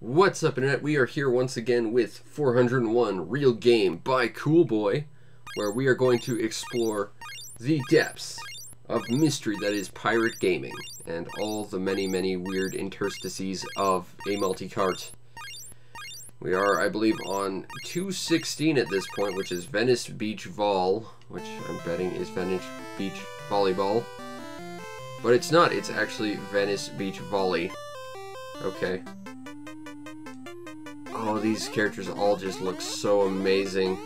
What's up, Internet? We are here once again with 401 Real Game by CoolBoy, where we are going to explore the depths of mystery that is pirate gaming and all the many weird interstices of a multi-cart. We are, I believe, on 216 at this point, which is Venice Beach Vol, which I'm betting is Venice Beach Volleyball. But it's not, it's actually Venice Beach Volley. Okay. Oh, these characters all just look so amazing.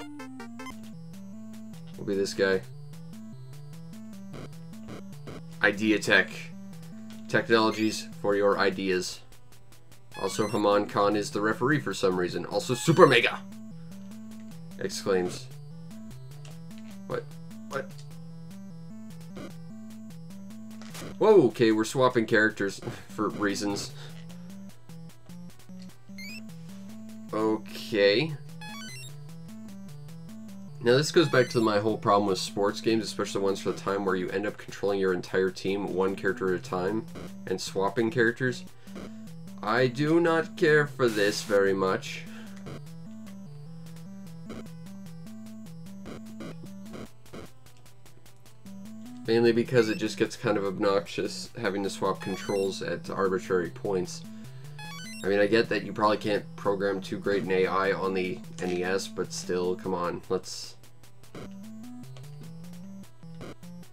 We'll be this guy. Idea Tech. Technologies for your ideas. Also, Haman Khan is the referee for some reason. Also, Super Mega! Exclaims. What? What? Whoa, okay, we're swapping characters for reasons. Okay. Now this goes back to my whole problem with sports games, especially ones for the time where you end up controlling your entire team one character at a time and swapping characters. I do not care for this very much. Mainly because it just gets kind of obnoxious having to swap controls at arbitrary points. I mean, I get that you probably can't program too great an AI on the NES, but still, come on, let's...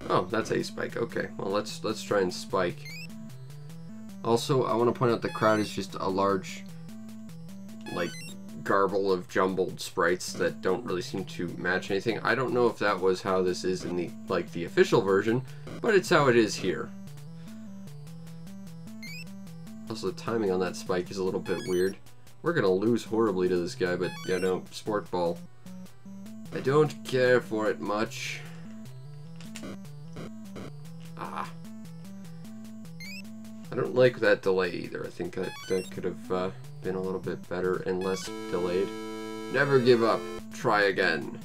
Oh, that's a spike. Okay, well, let's try and spike. Also, I want to point out the crowd is just a large, like, garble of jumbled sprites that don't really seem to match anything. I don't know if that was how this is in the, like, the official version, but it's how it is here. Also, the timing on that spike is a little bit weird. We're gonna lose horribly to this guy, but, you know, sport ball. I don't care for it much. Ah. I don't like that delay either. I think that could have been a little bit better and less delayed. Never give up. Try again.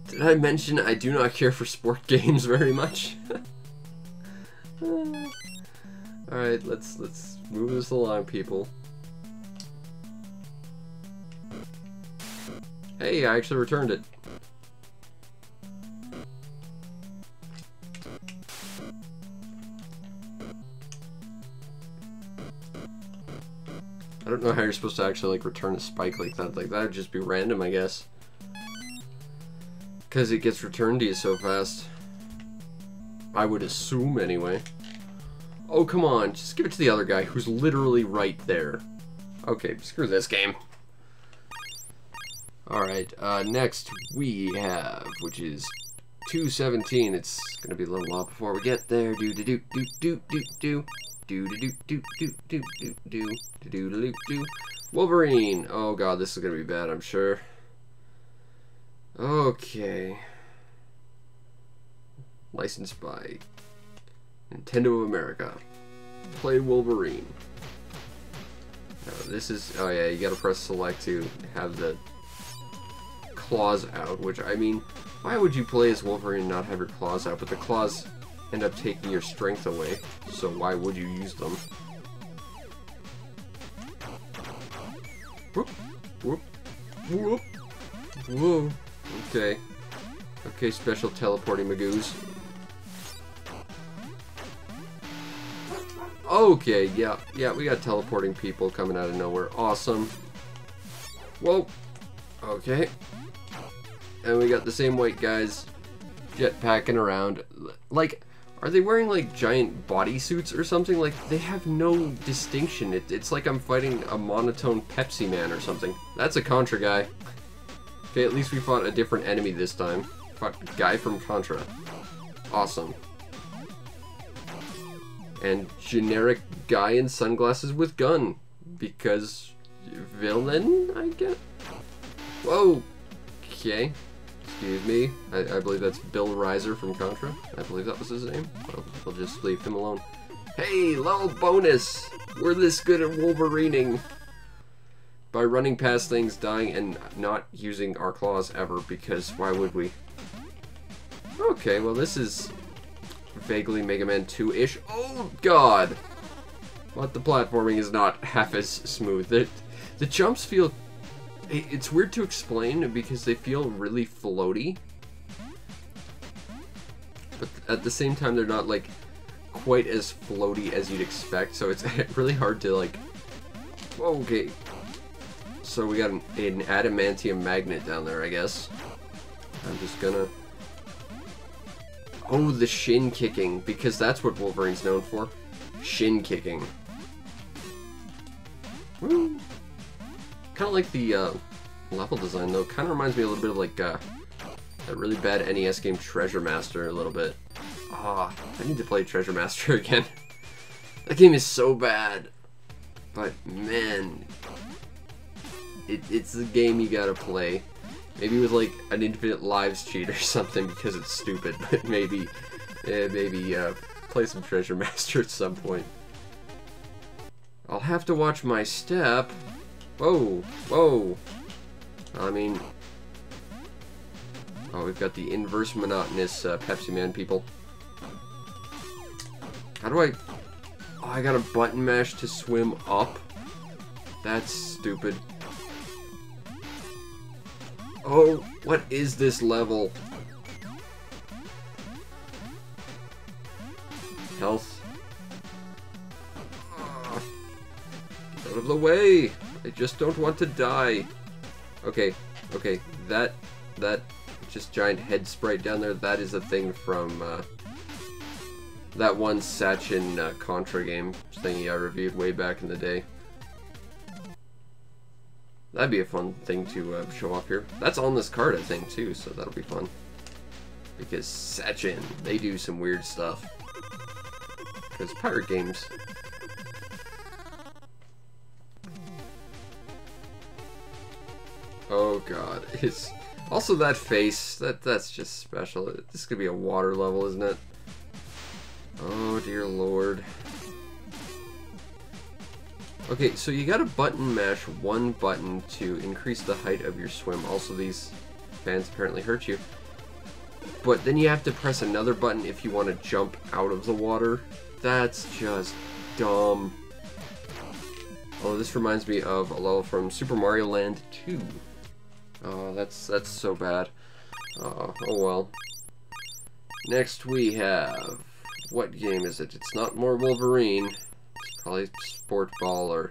Did I mention I do not care for sport games very much? Alright, let's move this along, people. Hey, I actually returned it. I don't know how you're supposed to actually, like, return a spike like that. Like, that would just be random, I guess. Because it gets returned to you so fast. I would assume, anyway. Oh, come on. Just give it to the other guy who's literally right there. Okay, screw this game. Alright, next we have, which is 217. It's gonna be a little while before we get there. Wolverine. Oh god, this is gonna be bad, I'm sure. Okay. Licensed by Nintendo of America. Play Wolverine. This is, oh yeah, you gotta press select to have the claws out, which, I mean, why would you play as Wolverine and not have your claws out? But the claws end up taking your strength away, so why would you use them? Whoop, whoop, whoop, whoa. Okay. Okay, special teleporting magoos. Okay, yeah, we got teleporting people coming out of nowhere. Awesome. Whoa. Okay. And we got the same white guys jetpacking around. Like, are they wearing, like, giant bodysuits or something? Like, they have no distinction. It's like I'm fighting a monotone Pepsi Man or something. That's a Contra guy. Okay, at least we fought a different enemy this time. Fought a guy from Contra. Awesome. And generic guy in sunglasses with gun. Because villain, I guess? Whoa! Okay. Excuse me. I believe that's Bill Reiser from Contra. I believe that was his name. I'll just leave him alone. Hey, little bonus! We're this good at Wolverining. By running past things, dying, and not using our claws ever, because why would we? Okay, well this is vaguely Mega Man 2-ish. Oh, God! But the platforming is not half as smooth. The jumps feel... It's weird to explain because they feel really floaty. But at the same time, they're not, like, quite as floaty as you'd expect. So it's really hard to, like... Okay. So we got an adamantium magnet down there, I guess. I'm just gonna... Oh, the shin kicking, because that's what Wolverine's known for. Shin kicking. Woo! Kind of like the level design, though. Kind of reminds me a little bit of like that really bad NES game Treasure Master a little bit. Ah, I need to play Treasure Master again. That game is so bad. But, man, it's the game you gotta play. Maybe with like an infinite lives cheat or something because it's stupid, but maybe play some Treasure Master at some point. I'll have to watch my step. Whoa, whoa. I mean, oh, we've got the inverse monotonous Pepsi Man people. How do I... Oh, I got a button mash to swim up? That's stupid. Oh, what is this level? Health. Get out of the way! I just don't want to die. Okay, okay, that just giant head sprite down there, that is a thing from that one Sachin Contra game thingy I reviewed way back in the day. That'd be a fun thing to show off here. That's on this card, I think, too, so that'll be fun. Because Sachin, they do some weird stuff. Because pirate games. Oh god, it's also that face, that's just special. This could be a water level, isn't it? Oh dear lord. Okay, so you gotta button mash one button to increase the height of your swim. Also, these fans apparently hurt you. But then you have to press another button if you want to jump out of the water. That's just dumb. Oh, this reminds me of a level from Super Mario Land 2. Oh, that's so bad. Oh well. Next we have... What game is it? It's not more Wolverine. It's probably Sport Ball or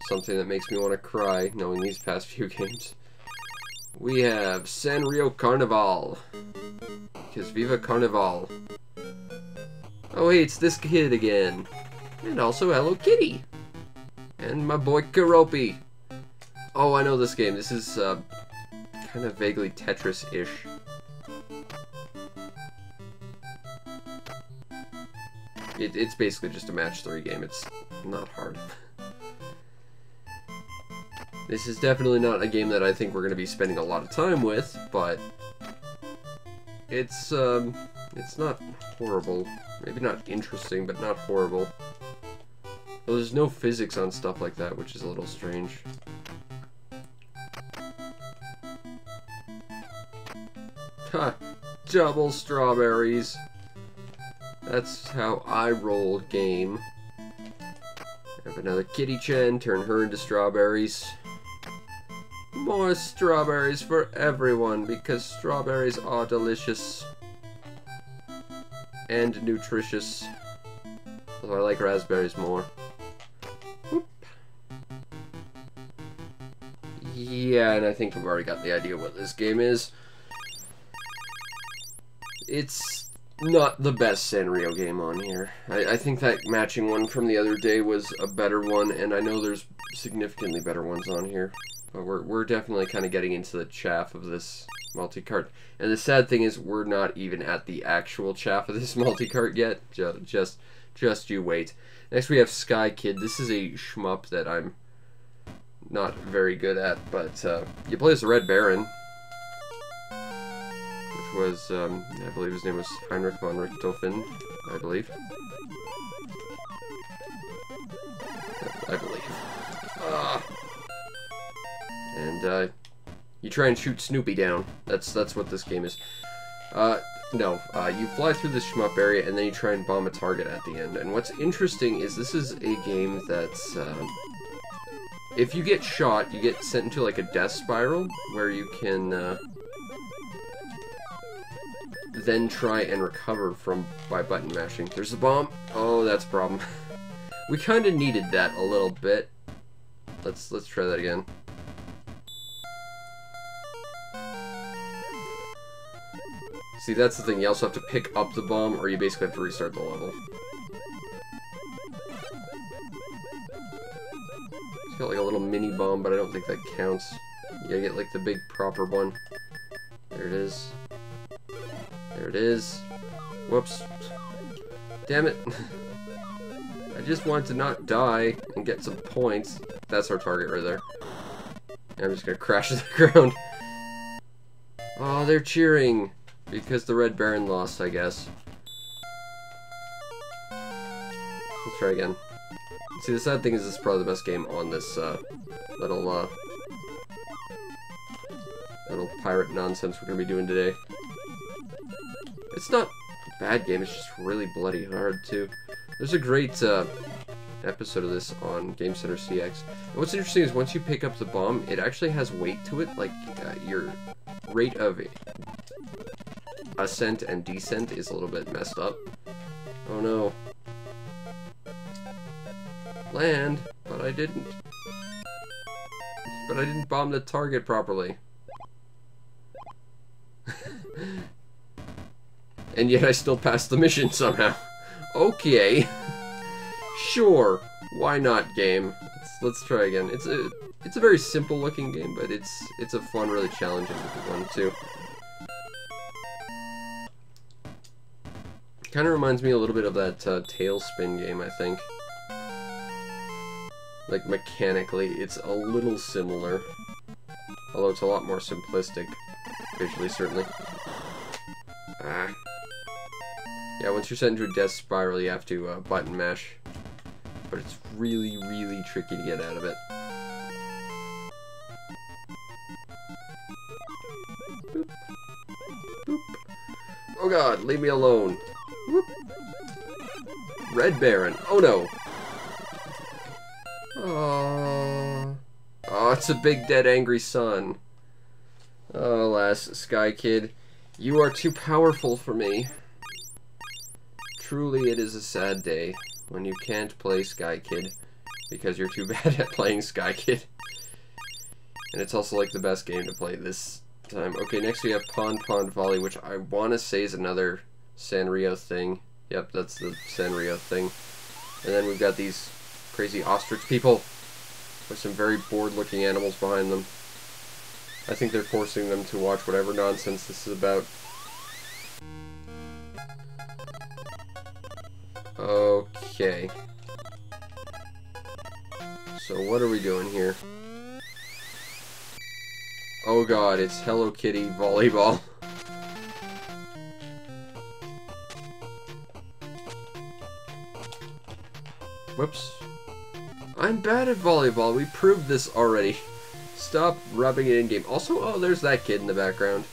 something that makes me want to cry, knowing these past few games. We have Sanrio Carnival. Because Viva Carnival. Oh hey, it's this kid again. And also Hello Kitty. And my boy Karopi. Oh, I know this game. This is kind of vaguely Tetris-ish. It's basically just a match 3 game. It's not hard. This is definitely not a game that I think we're going to be spending a lot of time with, but it's not horrible. Maybe not interesting, but not horrible. Well, there's no physics on stuff like that, which is a little strange. Ha! Double strawberries! That's how I roll game. Have another Kitty-chan, turn her into strawberries. More strawberries for everyone, because strawberries are delicious. And nutritious. Although I like raspberries more. Whoop. Yeah, and I think we've already got the idea what this game is. It's not the best Sanrio game on here. I think that matching one from the other day was a better one, and I know there's significantly better ones on here. But we're definitely kind of getting into the chaff of this multi-cart. And the sad thing is we're not even at the actual chaff of this multi-cart yet. Just you wait. Next we have Sky Kid. This is a shmup that I'm not very good at, but you play as the Red Baron. Which was, I believe his name was Heinrich von Richthofen, I believe. I believe. And you try and shoot Snoopy down. That's what this game is. No, you fly through this shmup area and then you try and bomb a target at the end. And what's interesting is this is a game that's, if you get shot, you get sent into like a death spiral where you can then try and recover by button mashing. There's the bomb. Oh, that's a problem. We kind of needed that a little bit. Let's try that again. See, that's the thing. You also have to pick up the bomb, or you basically have to restart the level. It's got like a little mini bomb, but I don't think that counts. You gotta get like the big proper one. There it is. There it is. Whoops. Damn it. I just wanted to not die and get some points. That's our target right there. And I'm just gonna crash to the ground. Oh, they're cheering. Because the Red Baron lost, I guess. Let's try again. See, the sad thing is this is probably the best game on this little pirate nonsense we're gonna be doing today. It's not a bad game, it's just really bloody hard, too. There's a great episode of this on Game Center CX. And what's interesting is once you pick up the bomb, it actually has weight to it, like your rate of ascent and descent is a little bit messed up. Oh no. Land, but I didn't. But I didn't bomb the target properly. And yet I still passed the mission somehow. Okay. Sure. Why not, game? Let's try again. It's a very simple looking game, but it's a fun, really challenging one too. Kind of reminds me a little bit of that Tailspin game, I think. Like, mechanically, it's a little similar. Although it's a lot more simplistic, visually, certainly. Ah. Yeah, once you're sent into a death spiral, you have to button mash. But it's really, really tricky to get out of it. Boop. Boop. Oh god, leave me alone. Whoop. Red Baron. Oh no. Oh, it's a big dead angry sun. Oh, alas, Sky Kid, you are too powerful for me. Truly, it is a sad day when you can't play Sky Kid because you're too bad at playing Sky Kid. And it's also like the best game to play this time. Okay, next we have Pond Pond Volley, which I want to say is another Sanrio thing. Yep, that's the Sanrio thing. And then we've got these crazy ostrich people with some very bored looking animals behind them. I think they're forcing them to watch whatever nonsense this is about. Okay. So what are we doing here? Oh god, it's Hello Kitty volleyball. Whoops. I'm bad at volleyball. We proved this already. Stop rubbing it in game. Also, oh, there's that kid in the background.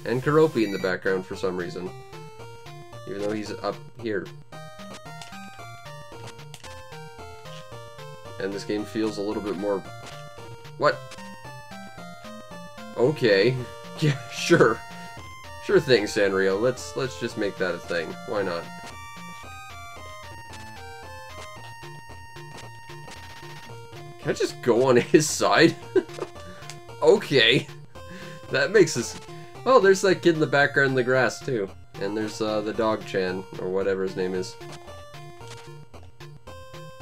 And Karopi in the background for some reason. Even though he's up here. And this game feels a little bit more... What? Okay. Yeah, sure. Sure thing, Sanrio. Let's just make that a thing. Why not? Can I just go on his side? Okay. That makes us... Oh, there's that kid in the background in the grass, too. And there's the dog Chan, or whatever his name is.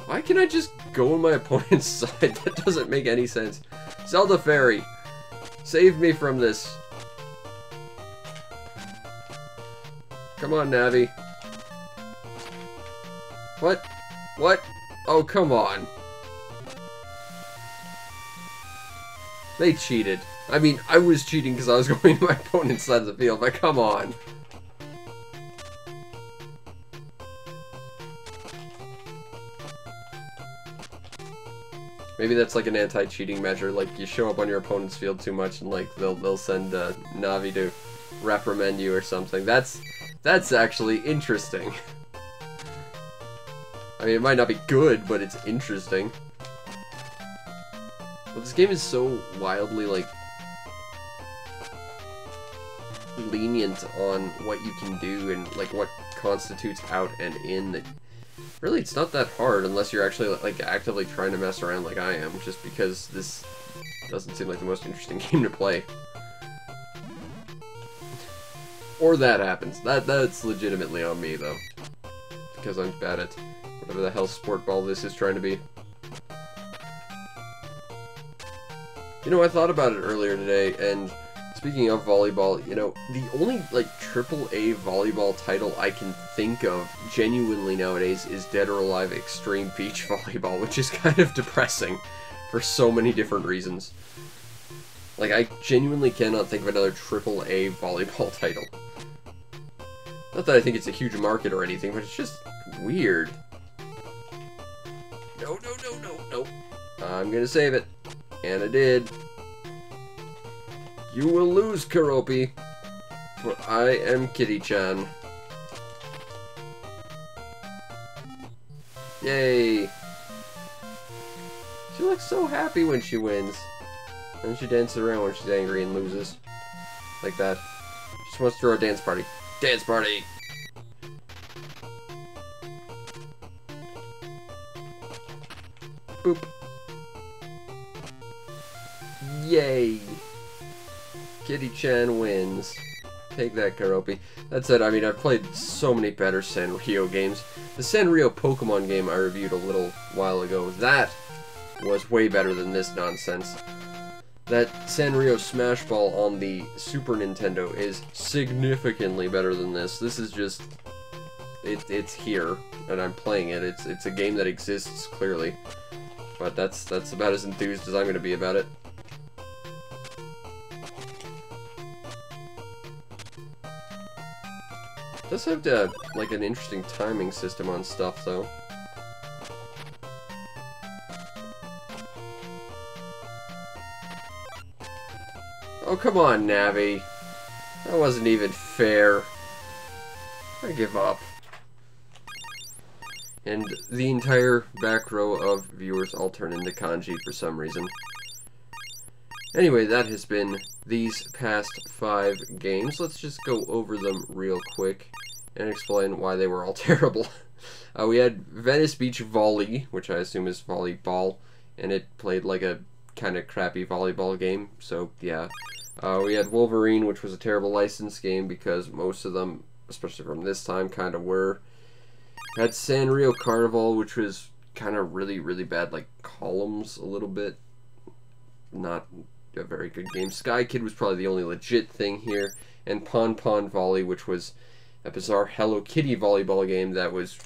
Why can I just go on my opponent's side? That doesn't make any sense. Zelda Fairy, save me from this. Come on, Navi. What? What? Oh, come on. They cheated. I mean, I was cheating because I was going to my opponent's side of the field, but come on. Maybe that's like an anti-cheating measure, like you show up on your opponent's field too much and like they'll send Navi to reprimand you or something. That's That's actually interesting. I mean, it might not be good, but it's interesting. But this game is so wildly, like, lenient on what you can do and, like, what constitutes out and in that really it's not that hard unless you're actually, like, actively trying to mess around like I am, just because this doesn't seem like the most interesting game to play. Or that happens. That's legitimately on me, though. Because I'm bad at whatever the hell sport ball this is trying to be. You know, I thought about it earlier today, and speaking of volleyball, you know, the only, like, AAA volleyball title I can think of genuinely nowadays is Dead or Alive Extreme Beach Volleyball, which is kind of depressing for so many different reasons. Like, I genuinely cannot think of another AAA volleyball title. Not that I think it's a huge market or anything, but it's just weird. No. I'm gonna save it. And I did. You will lose, Karopi, for I am Kitty-chan. Yay. She looks so happy when she wins. And she dances around when she's angry and loses. Like that. She just wants to throw a dance party. Dance party! Boop. Yay! Kitty-chan wins. Take that, Karopi. That said, I mean, I've played so many better Sanrio games. The Sanrio Pokemon game I reviewed a little while ago, that was way better than this nonsense. That Sanrio Smash Ball on the Super Nintendo is significantly better than this. This is just... It's here, and I'm playing it. It's a game that exists, clearly. But that's about as enthused as I'm going to be about it. It does have like an interesting timing system on stuff, though. Oh, come on, Navi. That wasn't even fair. I give up. And the entire back row of viewers all turn into kanji for some reason. Anyway, that has been these past 5 games. Let's just go over them real quick and explain why they were all terrible. We had Venice Beach Volley, which I assume is volleyball, and it played like a kind of crappy volleyball game, so yeah. We had Wolverine, which was a terrible license game because most of them, especially from this time, kind of were. Had Sanrio Carnival, which was kind of really, really bad, like columns a little bit. Not a very good game. Sky Kid was probably the only legit thing here. And Pon Pon Volley, which was a bizarre Hello Kitty volleyball game that was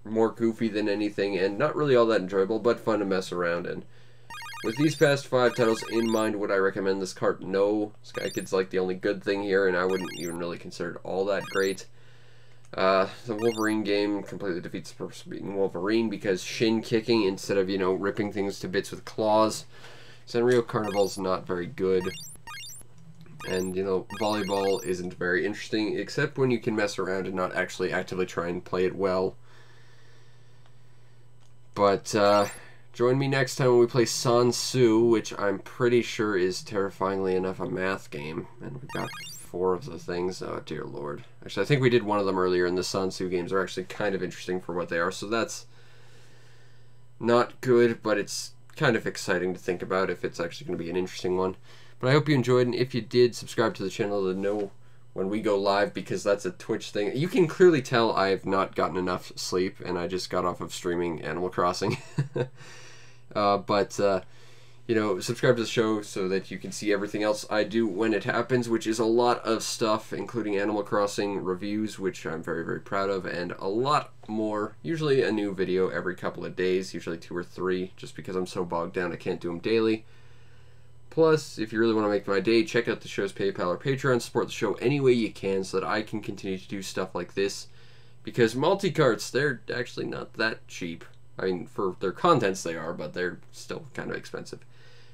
more goofy than anything and not really all that enjoyable, but fun to mess around in. With these past 5 titles in mind, would I recommend this cart? No. Sky Kid's like the only good thing here, and I wouldn't even really consider it all that great. The Wolverine game completely defeats the purpose of beating Wolverine because shin kicking instead of, you know, ripping things to bits with claws. Sanrio Carnival's not very good. And, you know, volleyball isn't very interesting, except when you can mess around and not actually actively try and play it well. But, join me next time when we play Sansu, which I'm pretty sure is terrifyingly enough a math game. And we've got 4 of the things. Oh, dear lord. Actually, I think we did one of them earlier, and the Sansu games are actually kind of interesting for what they are, so that's not good, but it's kind of exciting to think about if it's actually going to be an interesting one. But I hope you enjoyed, and if you did, subscribe to the channel to know when we go live, because that's a Twitch thing. You can clearly tell I have not gotten enough sleep, and I just got off of streaming Animal Crossing. You know, subscribe to the show so that you can see everything else I do when it happens, which is a lot of stuff, including Animal Crossing reviews, which I'm very, very proud of, and a lot more. Usually a new video every couple of days, usually 2 or 3, just because I'm so bogged down I can't do them daily. Plus, if you really want to make my day, check out the show's PayPal or Patreon, support the show any way you can so that I can continue to do stuff like this, because multi-carts, they're actually not that cheap. I mean, for their contents they are, but they're still kind of expensive.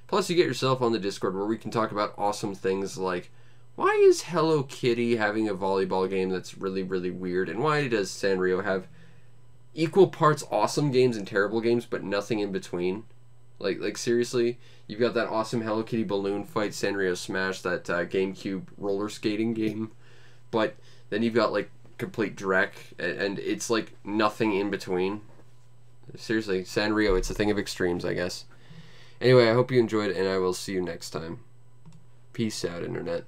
Plus, you get yourself on the Discord where we can talk about awesome things like Why is Hello Kitty having a volleyball game that's really, really weird? And why does Sanrio have equal parts awesome games and terrible games, but nothing in between? Like seriously, you've got that awesome Hello Kitty balloon fight, Sanrio Smash, that GameCube roller skating game, but then you've got like complete dreck, and it's like nothing in between. Seriously, Sanrio, it's a thing of extremes, I guess. Anyway, I hope you enjoyed, and I will see you next time. Peace out, Internet.